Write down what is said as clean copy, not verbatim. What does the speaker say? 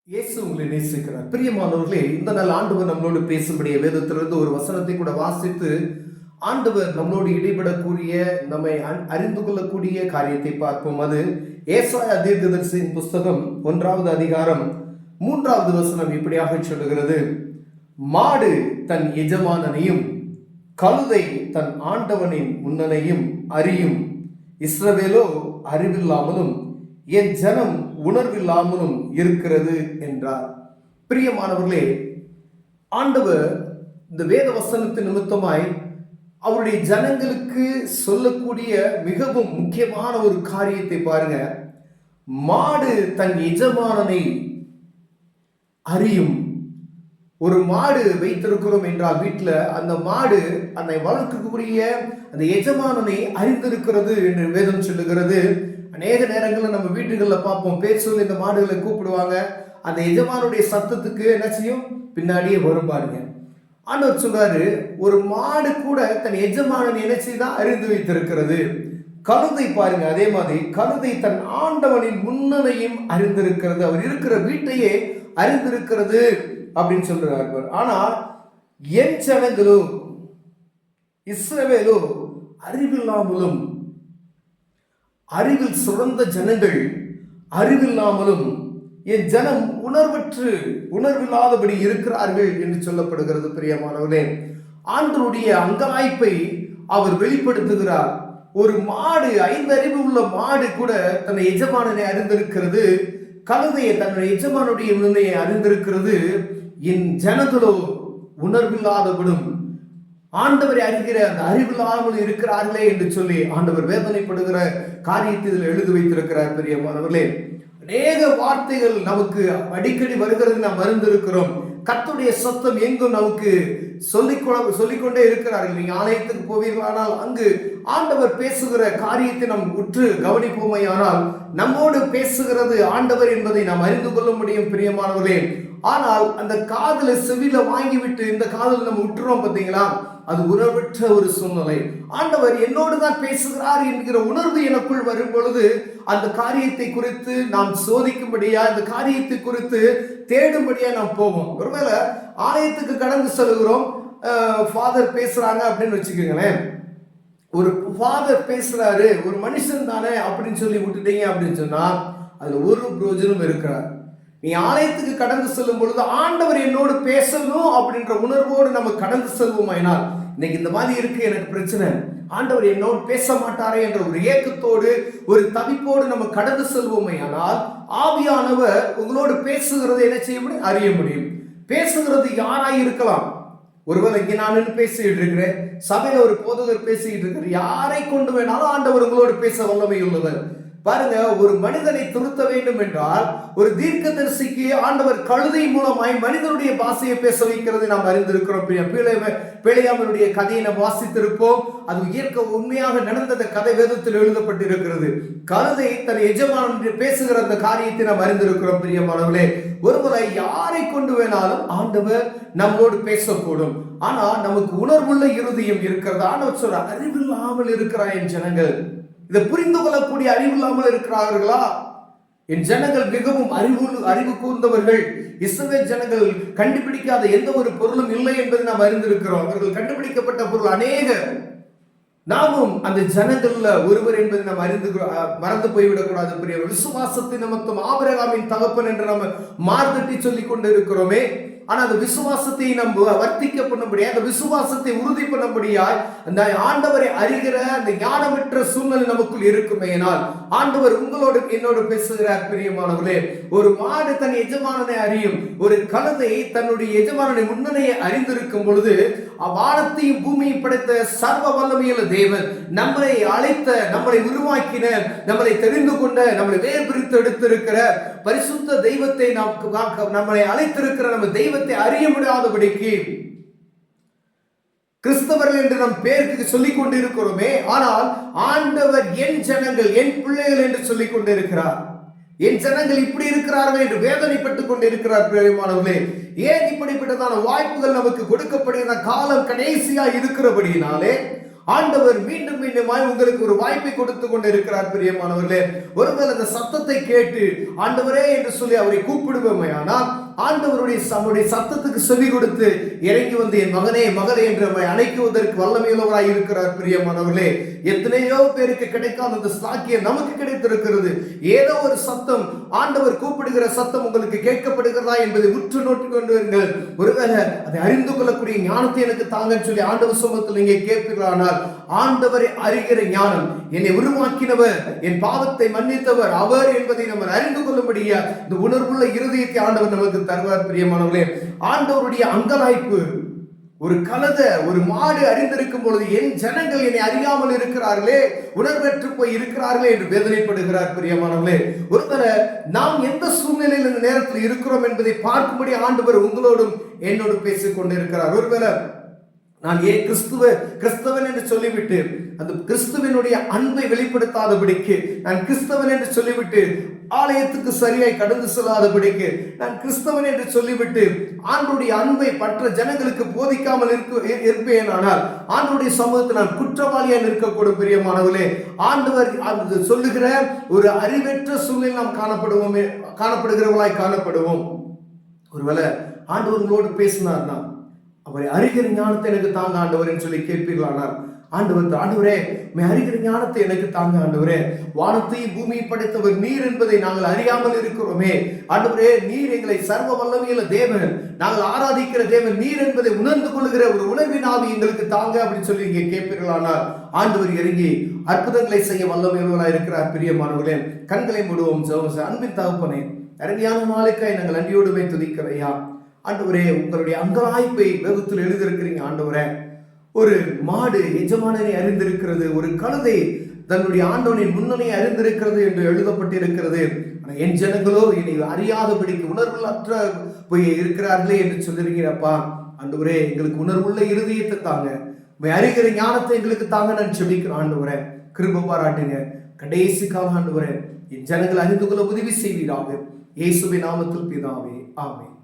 இயேசு உங்களை நேசிக்கிறார். பிரியமானவர்களே, இந்த நாள் ஆண்டவர் நம்மளோடு பேசும்படிய வேதத்திலிருந்து ஒரு வசனத்தை கூட வாசித்து ஆண்டவர் நம்மளோடு இடைபடக்கூடிய, நம்மை அறிந்து கொள்ளக்கூடிய காரியத்தை பார்ப்போம். அது ஏசாயா தீர்க்கதரிசியின் புஸ்தகம் 1வது அதிகாரம் 3வது வசனம் இப்படியாக சொல்லுகிறது: மாடு தன் எஜமானனையும் கழுதை தன் ஆண்டவனின் முன்னனையும் அறியும், இஸ்ரவேலோ அறிவில்லாமலும் என் ஜனம் உணர்வில்லாமலும் இருக்கிறது என்றார். பிரியமானவர்களே, ஆண்டவர் இந்த வேத வசனத்தின் நிமித்தமாய் அவருடைய ஜனங்களுக்கு சொல்லக்கூடிய மிகவும் முக்கியமான ஒரு காரியத்தை பாருங்க. மாடு தன் எஜமானனை அறியும். ஒரு மாடு வைத்திருக்கிறோம் என்றால் வீட்டில் அந்த மாடு அதை வளர்க்கக்கூடிய அந்த எஜமானனை அறிந்திருக்கிறது என்று வேதம் சொல்லுகிறது. அநேக நேரங்களில் நம்ம வீட்டுகளில் பார்ப்போம், பேர் சொல்லி இந்த மாடுகளை கூப்பிடுவாங்க. அந்த எஜமானுடைய சத்தத்துக்கு என்ன செய்யும்? பின்னாடியே வரும் பாருங்க. ஆண்டவர் சொல்றாரு, ஒரு மாடு கூட தன் எஜமானன் என்ன செய்தான் அறிந்து வைத்திருக்கிறது. கழுதை பாருங்க, அதே மாதிரி கழுதை தன் ஆண்டவனின் முன்னணையும் அறிந்திருக்கிறது, அவர் இருக்கிற வீட்டையே அறிந்திருக்கிறது அப்படின்னு சொல்றார். ஆனால் என் ஜனங்களோ இஸ்ரவேலோ அறிவில்லாமலும், அறிவில் சிறந்த ஜனங்கள் அறிவில்லாமலும் என் ஜனம் உணர்வில்லாதபடி இருக்கிறார்கள் என்று சொல்லப்படுகிறது. பிரியமானவர்களே, ஆண்டவருடைய அங்கலாய்ப்பை அவர் வெளிப்படுத்துகிறார். ஒரு மாடு, 5 அறிவு உள்ள மாடு கூட தன்னை எஜமானனை அறிந்திருக்கிறது, கழுதையை தன்னுடைய எஜமானுடைய முன்னையை அறிந்திருக்கிறது. என் ஜனங்களோ உணர்வில்லாதபடும் ஆண்டவரை அறிகிற அந்த அறிவில்லாமல் இருக்கிறார்களே என்று சொல்லி ஆண்டவர் வேதனைப்படுகிற காரியத்தை இதில் எழுதி வைத்திருக்கிறார். பிரியமானவர்களே, அநேக வார்த்தைகள் நமக்கு அடிக்கடி வருகிறது, நாம் அறிந்திருக்கிறோம். கர்த்தருடைய சத்தம் எங்கும் நமக்கு சொல்லிக்கொண்டே இருக்கிறார்கள். நீங்க ஆலயத்துக்கு போவீர்களானால் அங்கு ஆண்டவர் பேசுகிற காரியத்தை நாம் உற்று கவனிப்போமையானால் நம்மோடு பேசுகிறது ஆண்டவர் என்பதை நாம் அறிந்து கொள்ள முடியும். பிரியமானவர்களே, ஆனால் அந்த காதலை செவில வாங்கிவிட்டு இந்த காதல் நம்ம விட்டுறோம் பார்த்தீங்களா, அது உணர்வற்ற ஒரு சூழ்நிலை. ஆண்டவர் என்னோடு தான் பேசுகிறார் என்கிற உணர்வு எனக்குள் வரும் பொழுது அந்த காரியத்தை குறித்து நாம் சோதிக்கும்படியா, இந்த காரியத்தை குறித்து தேடும்படியா நாம் போவோம். ஒருவேளை ஆலயத்துக்கு கடந்து செல்கிறோம், ஃபாதர் பேசுறாங்க அப்படின்னு வச்சுக்கோங்களேன். ஒரு ஃபாதர் பேசுறாரு, ஒரு மனுஷன் தானே அப்படின்னு சொல்லி விட்டுட்டீங்க அப்படின்னு சொன்னா அதுல ஒரு பிரயோஜனம் இருக்கிறார். நீ ஆலயத்துக்கு கடந்து செல்லும் பொழுது ஆண்டவர் என்னோடு பேசணும் அப்படின்ற உணர்வோடு நம்ம கடந்து செல்வோமாயினால், இன்னைக்கு இந்த மாதிரி இருக்கு, எனக்கு பிரச்சனை, ஆண்டவர் என்னோடு பேச மாட்டாரே என்ற ஒரு ஏக்கத்தோடு ஒரு தவிப்போடு நம்ம கடந்து செல்வோமையானால் ஆவியானவர் உங்களோடு பேசுகிறதை என்ன செய்ய முடியும்? அறிய முடியும். பேசுகிறது யாராய் இருக்கலாம். ஒருவேளை இங்கே நான் பேசிட்டு இருக்கிறேன், சபையில ஒரு போதகர் பேசிக்கிட்டு இருக்கிற, யாரை கொண்டு வேணாலும் ஆண்டவர் உங்களோடு பேச வல்லமை உள்ளவர். பாருங்க, ஒரு மனிதனை திருத்த வேண்டும் என்றால் ஒரு தீர்க்கதரிசிக்கு ஆண்டவர் கழுதை மூலமாய் மனிதனுடைய பாஷையை பேச வைக்கிறது நாம் அறிந்திருக்கிறோம். பிழையாமனுடைய கதையை நாம் வாசித்திருப்போம். அது இயற்கை உண்மையாக நடந்த கதை வேதத்தில் எழுதப்பட்டிருக்கிறது. கழுதை தன் எஜமானன் பேசுகிற அந்த காரியத்தை நாம் அறிந்திருக்கிறோம். பிரியமானவர்களே, ஒருவரை யாரை கொண்டு வேணாலும் ஆண்டவர் நம்மோடு பேசக்கூடும். ஆனா நமக்கு உணர்வுள்ள இருதயம் இருக்கிறது. ஆண்டவர் சொல்ற, அறிவில்லாமல் இருக்கிறாய் என் ஜனங்கள். இதை புரிந்து கொள்ளக்கூடிய அறிவில்லாமல் இருக்கிறார்களா? என் ஜனங்கள் மிகவும் அறிவு கூர்ந்தவர்கள். இஸ்ரவேல் ஜனங்கள் கண்டுபிடிக்காத எந்த ஒரு பொருளும் இல்லை என்பதை நாம் அறிந்திருக்கிறோம். அவர்கள் கண்டுபிடிக்கப்பட்ட பொருள் அநேக. நாமும் அந்த ஜனங்கள்ல ஒருவர் என்பதை நாம் மறந்து போய்விடக்கூடாது. பெரிய விசுவாசத்தின் நிமித்தம் ஆபிரகாமின் தகப்பன் என்று நம்ம மார்த்தட்டி சொல்லிக் கொண்டு இருக்கிறோமே. ஆனா அந்த விசுவாசத்தை நம்ம வர்த்திக்க பண்ணும்படியா, அந்த விசுவாசத்தை உறுதி பண்ணும்படியாய் அந்த ஆண்டவரை அறிகிற அந்த ஞானமற்ற சூழ்நிலை நமக்குள் இருக்குமேனால் ஆண்டவர் உங்களோடு என்னோடு பேசுகிறார். பிரியமானவர்களே, ஒரு மாடு தன் எஜமானனை அறியும், ஒரு கழுதை தன்னுடைய எஜமானனை முன்னணையை அறிந்திருக்கும் பொழுது வானத்தையும் பூமியையும் படைத்த சர்வ வல்லமையுள்ள தேவன், நம்மளை அழைத்த, நம்மளை உருவாக்கின, நம்மளை தெரிந்து கொண்ட, நம்மளை வேறு பிரித்து எடுத்திருக்கிற பரிசுத்த தெய்வத்தை நம்மளை அழைத்திருக்கிற நம்ம தெய்வத்தை அறிய முடியாதபடிக்கு கிறிஸ்தவர்கள் என்று நம் பேருக்கு சொல்லிக் கொண்டிருக்கிறோமே, ஆனால் ஆண்டவர் என் ஜனங்கள், என் பிள்ளைகள் என்று சொல்லிக் கொண்டிருக்கிறார். என் ஜனங்கள் இப்படி இருக்கிறார்கள் என்று வேதனைப்பட்டுக் கொண்டிருக்கிறார். பிரியமானவர்களே, ஏன் இப்படிப்பட்டதான வாய்ப்புகள் நமக்கு கொடுக்கப்படுகிற காலம் கடைசியா இருக்கிறபடியினாலே ஆண்டவர் மீண்டும் மீண்டுமாய் உங்களுக்கு ஒரு வாய்ப்பை கொடுத்து கொண்டு இருக்கிறார் பிரியமானவர்களே. ஒருவேளை அந்த சத்தத்தை கேட்டு ஆண்டவரே என்று சொல்லி அவரை கூப்பிடுவோமே, ஆனால் ஆண்டவருடைய சத்தத்துக்கு செவி கொடுத்து இறங்கி வந்து என் மகனே மகளே என்று அழைக்குவதற்கு வல்லமையுள்ளவராய் இருக்கிறார் பிரியமானவர்களே. எத்தனையோ பேருக்கு கிடைக்காத அந்த சாக்கியம் நமக்கு கிடைத்திருக்கிறது. ஏதோ ஒரு சத்தம், ஆண்டவர் கூப்பிடுகிற சத்தம் உங்களுக்கு கேட்கப்படுகிறதா என்பதை உற்று நோக்கி கொண்டு வருங்கள். ஒருவேளை அதை அறிந்து கொள்ளக்கூடிய ஞானத்தை எனக்கு தாங்கன்னு சொல்லி ஆண்டவர் சமூகத்தில் நீங்க கேட்பீர்களானால், ஆண்டவரை அறிகிற ஞானம், என்னை உருவாக்கினவர், என் பாவத்தை மன்னித்தவர் அவர் என்பதை நம்ம அறிந்து கொள்ளும்படியா இந்த உணர்வுள்ள இருதயத்தை ஆண்டவர் நமக்கு தருவார் பிரியமானவர்களே. ஆண்டவருடைய அங்கலாய்ப்பு, ஒரு கழுதை ஒரு மாடு அறிந்திருக்கும் பொழுது என் ஜனங்கள் என்னை அறியாமல் இருக்கிறார்களே, உணர்வற்று போய் இருக்கிறார்களே என்று வேதனைப்படுகிறார் பிரியமானவர்களே. ஒருவேளை நாம் எந்த சூழ்நிலையில் இந்த நேரத்தில் இருக்கிறோம் என்பதை பார்க்கும்படி ஆண்டவர் உங்களோடும் என்னோடு பேசிக் கொண்டிருக்கிறார். ஒருவேளை நான் ஏன் கிறிஸ்தவன் என்று சொல்லிவிட்டு அந்த கிறிஸ்துவனுடைய அன்பை வெளிப்படுத்தாதபடிக்கு, நான் கிறிஸ்தவன் என்று சொல்லிவிட்டு ஆலயத்துக்கு சரியாய் கடந்து செல்லாதபடிக்கு, நான் கிறிஸ்தவன் என்று சொல்லிவிட்டு ஆண்டவருடைய அன்பை மற்ற ஜனங்களுக்கு போதிக்காமல் இருப்பேன், ஆனால் ஆண்டவருடைய சமூகத்தில் நான் குற்றவாளியாக இருக்கக்கூடும் பிரியமானவர்களே. ஆண்டவர் சொல்லுகிற ஒரு அறிவற்ற சூழ்நிலை நாம் காணப்படுகிறவர்களாய் காணப்படுவோம். ஒருவேளை ஆண்டவர் உங்களோடு பேசினார்னா, அவரை அறிகிற ஞானத்தை எனக்கு தாங்க ஆண்டவரேன்னு சொல்லி கேட்பீர்களானால், ஆண்டவரே அறிகிற ஞானத்தை எனக்கு தாங்க ஆண்டவரே, வானத்தையும் பூமியை படைத்தவர் நீர் என்பதை நாங்கள் அறியாமல் இருக்கிறோமே, ஆண்டவரே நீர் எங்களை சர்வ வல்லமையுள்ள தேவன், நாங்கள் ஆராதிக்கிற தேவன் நீர் என்பதை உணர்ந்து கொள்கிற ஒரு உணர்வின் ஆவி எங்களுக்கு தாங்க அப்படின்னு சொல்லி நீங்க கேட்பீர்களானால், ஆண்டவர் இறங்கி அற்புதங்களை செய்ய வல்லமையுள்ளவராக இருக்கிறார் பிரியமானவர்களே. கண்களை மூடுவோம். அன்பின் தகப்பனே, அருமையான நாளுக்காய் நாங்கள் நன்றியோடுமே துதிக்கிறையா. ஆண்டவரே, உங்களுடைய அங்கலாய்ப்பை வேதத்தில் எழுதியிருக்கிறீங்க ஆண்டவரே. ஒரு மாடு எஜமானனை அறிந்திருக்கிறது, ஒரு கழுதை தன்னுடைய ஆண்டவனின் முன்னணி அறிந்திருக்கிறது என்று எழுதப்பட்டிருக்கிறது. என் ஜனங்களோ என்னை அறியாதபடிக்கு உணர்வுள்ள போய் இருக்கிறார்களே என்று சொல்லிருக்கிறப்பா. ஆண்டவரே, எங்களுக்கு உணர்வுள்ள இருதயத்தை தாங்க, அறிகிற ஞானத்தை எங்களுக்கு தாங்க நான் செபிக்கிறேன் ஆண்டவரே. கிருபை பாராட்டுங்க. கடைசி காலம் ஆண்டவரே, என் ஜனங்கள் அறிந்து கொள்ள உதவி செய்வீராக. இயேசுவின் நாமத்தில் பிதாவே, ஆமென்.